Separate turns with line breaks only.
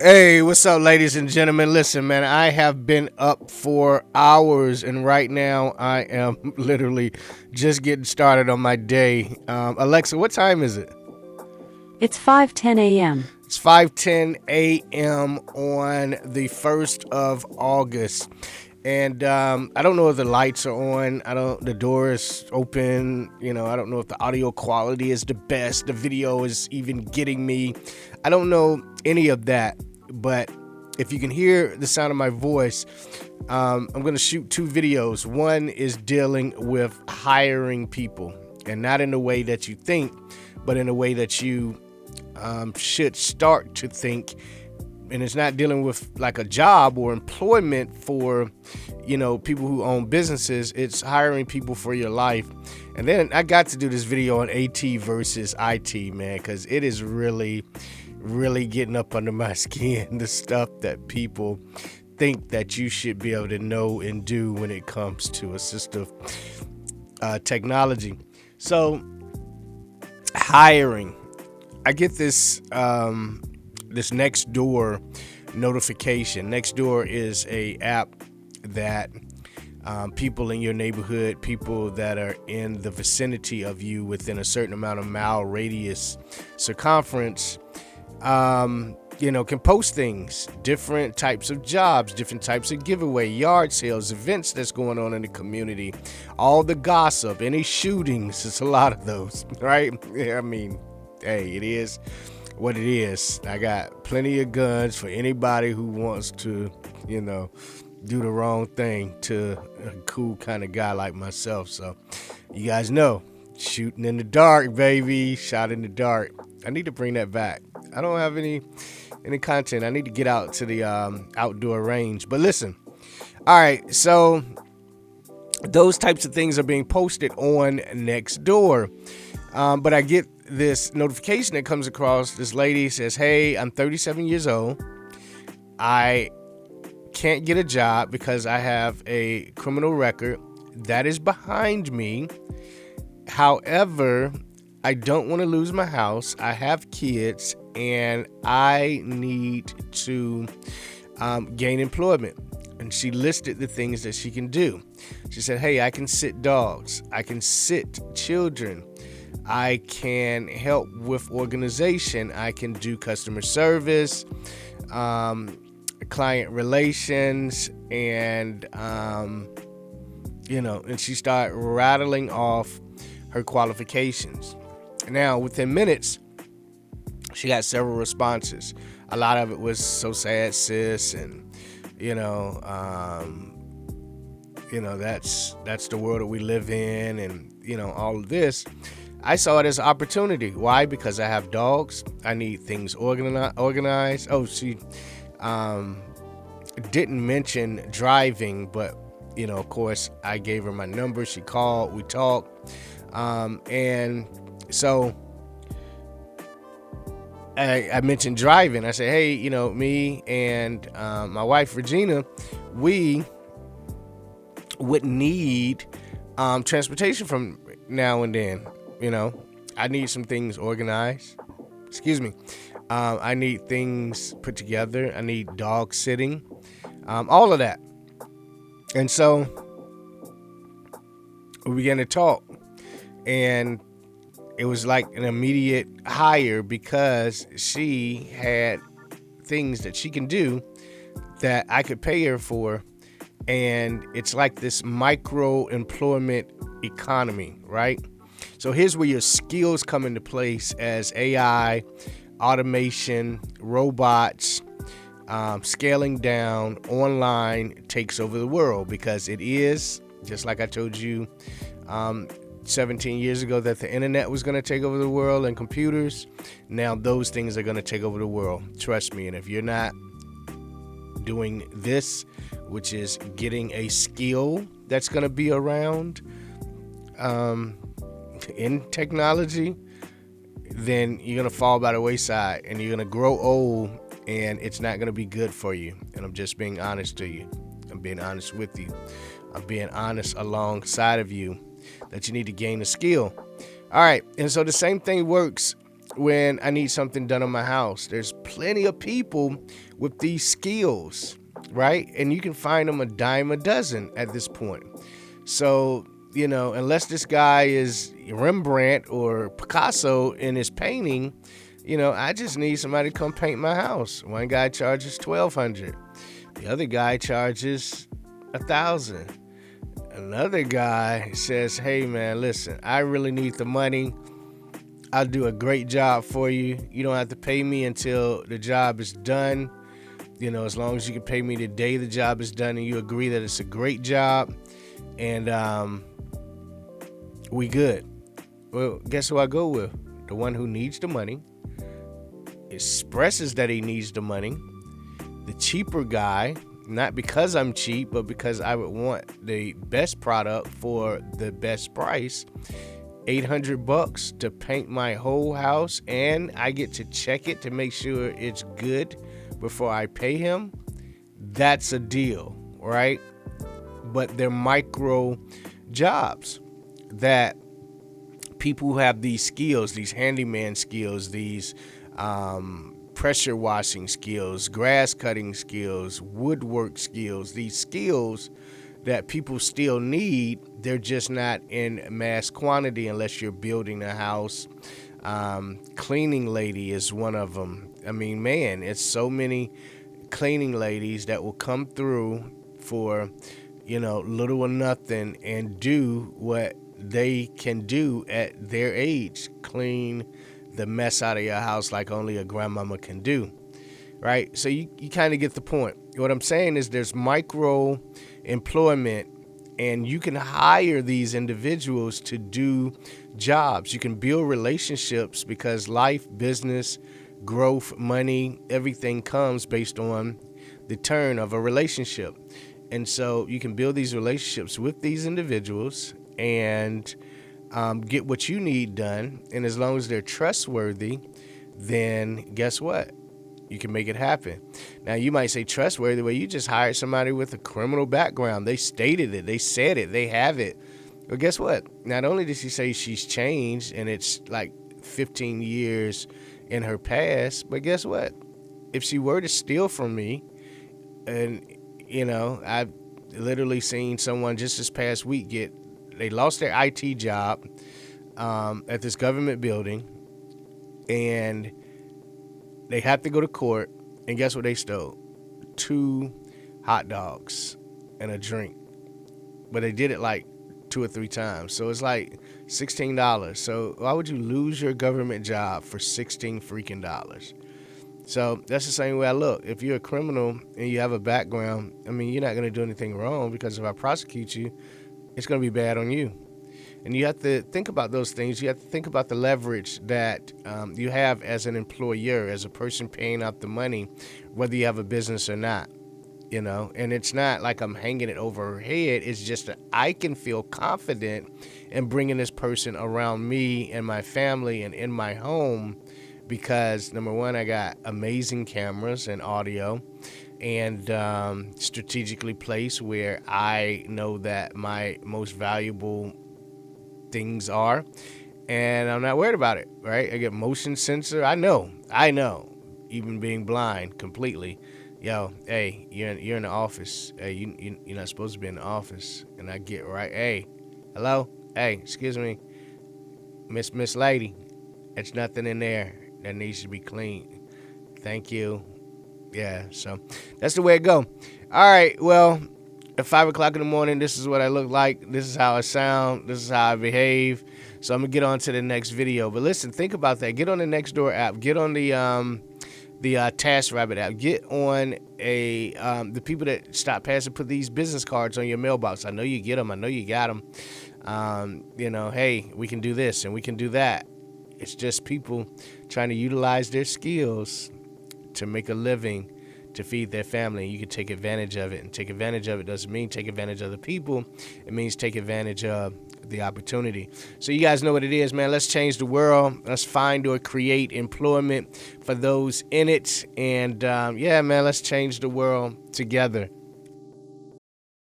Hey, what's up, ladies and gentlemen? Listen, man, I have been up for hours, and right now I am literally just getting started on my day. Alexa, what time is it?
It's 5:10 a.m.
It's 5:10 a.m. on the 1st of August. And I don't know if the lights are on. The door is open. I don't know if the audio quality is the best. The video is even getting me. I don't know any of that. But if you can hear the sound of my voice, I'm going to shoot two videos. One is dealing with hiring people, and not in the way that you think, but in a way that you should start to think. And it's not dealing with like a job or employment for people who own businesses. It's hiring people for your life. And then I got to do this video on AT versus IT, man, because it is really getting up under my skin, the stuff that people think that you should be able to know and do when it comes to assistive technology. So hiring, I get this this Nextdoor notification. Nextdoor is a app that people in your neighborhood, people that are in the vicinity of you within a certain amount of mile radius circumference, can post things, different types of jobs, different types of giveaway, yard sales, events that's going on in the community, all the gossip, any shootings. It's a lot of those, right? I mean, hey, it is what it is. I got plenty of guns for anybody who wants to, do the wrong thing to a cool kind of guy like myself. So you guys know, shooting in the dark, baby, shot in the dark. I need to bring that back. I don't have any content. I need to get out to the outdoor range. But listen, all right, so those types of things are being posted on Nextdoor. But I get this notification that comes across. This lady says, "Hey, I'm 37 years old. I can't get a job because I have a criminal record that is behind me. However, I don't want to lose my house. I have kids, and I need to gain employment." And she listed the things that she can do. She said, "Hey, I can sit dogs. I can sit children. I can help with organization. I can do customer service, client relations," and and she started rattling off her qualifications. Now, within minutes, she got several responses. A lot of it was "so sad, sis," and that's the world that we live in, and all of this. I saw it as an opportunity. Why? Because I have dogs. I need things organized. Oh, she didn't mention driving, but of course, I gave her my number. She called. We talked, and so I mentioned driving. I said, "Hey, me and my wife Regina, we would need transportation from now and then. I need some things organized. Excuse me. I need things put together. I need dog sitting, all of that." And so we began to talk, and it was like an immediate hire because she had things that she can do that I could pay her for. And it's like this micro employment economy, right? So here's where your skills come into place as AI, automation, robots, scaling down, online takes over the world, because it is, just like I told you 17 years ago that the internet was going to take over the world and computers. Now those things are going to take over the world. Trust me. And if you're not doing this, which is getting a skill that's going to be around in technology, then you're going to fall by the wayside and you're going to grow old, and it's not going to be good for you. And I'm just being honest to you. I'm being honest with you. I'm being honest alongside of you that you need to gain a skill. All right. And so the same thing works when I need something done on my house. There's plenty of people with these skills, right? And you can find them a dime a dozen at this point. So, unless this guy is Rembrandt or Picasso in his painting, I just need somebody to come paint my house. One guy charges $1,200. The other guy charges $1,000. Another guy says, hey man, listen, I really need the money. I'll do a great job for you. You don't have to pay me until the job is done. As long as you can pay me the day the job is done and you agree that it's a great job, and we good. Well, guess who I go with? The one who needs the money, expresses that he needs the money, the cheaper guy, not because I'm cheap, but because I would want the best product for the best price. $800 to paint my whole house, and I get to check it to make sure it's good before I pay him. That's a deal, right? But they're micro jobs that people who have these skills, these handyman skills, these pressure washing skills, grass cutting skills, woodwork skills, these skills that people still need, they're just not in mass quantity unless you're building a house. Cleaning lady is one of them. I mean, man, it's so many cleaning ladies that will come through for, little or nothing and do what they can do at their age. Clean the mess out of your house like only a grandmama can do, right? So you kind of get the point. What I'm saying is there's micro employment, and you can hire these individuals to do jobs. You can build relationships because life, business, growth, money, everything comes based on the turn of a relationship. And so you can build these relationships with these individuals and get what you need done. And as long as they're trustworthy, then guess what? You can make it happen. Now, you might say trustworthy, well, you just hired somebody with a criminal background. They stated it. They said it. They have it. Well, guess what? Not only did she say she's changed and it's like 15 years in her past, but guess what? If she were to steal from me, and, I've literally seen someone just this past week they lost their IT job at this government building, and they had to go to court, and guess what they stole? 2 hot dogs and a drink. But they did it like 2 or 3 times. So it's like $16. So why would you lose your government job for $16 freaking dollars? So that's the same way I look. If you're a criminal and you have a background, I mean, you're not going to do anything wrong, because if I prosecute you, it's going to be bad on you. And you have to think about those things. You have to think about the leverage that you have as an employer, as a person paying out the money, whether you have a business or not, And it's not like I'm hanging it over her head. It's just that I can feel confident in bringing this person around me and my family and in my home because, number one, I got amazing cameras and audio and strategically placed where I know that my most valuable things are, and I'm not worried about it, right? I get motion sensor. I know, even being blind completely. Yo, hey, you're in the office. Hey, you're not supposed to be in the office. And I get right, hey, hello, hey, excuse me, Miss Lady, it's nothing in there that needs to be cleaned. Thank you. Yeah, so that's the way it go. All right, well, at 5 o'clock in the morning, this is what I look like. This is how I sound. This is how I behave. So I'm gonna get on to the next video. But listen, think about that. Get on the Nextdoor app. Get on the TaskRabbit app. Get on the people that stop past and put these business cards on your mailbox. I know you get them. I know you got them. Hey, we can do this and we can do that. It's just people trying to utilize their skills to make a living, to feed their family. You can take advantage of it, and take advantage of it doesn't mean take advantage of the people. It means take advantage of the opportunity. So you guys know what it is, man. Let's change the world. Let's find or create employment for those in it. And yeah, man, let's change the world together.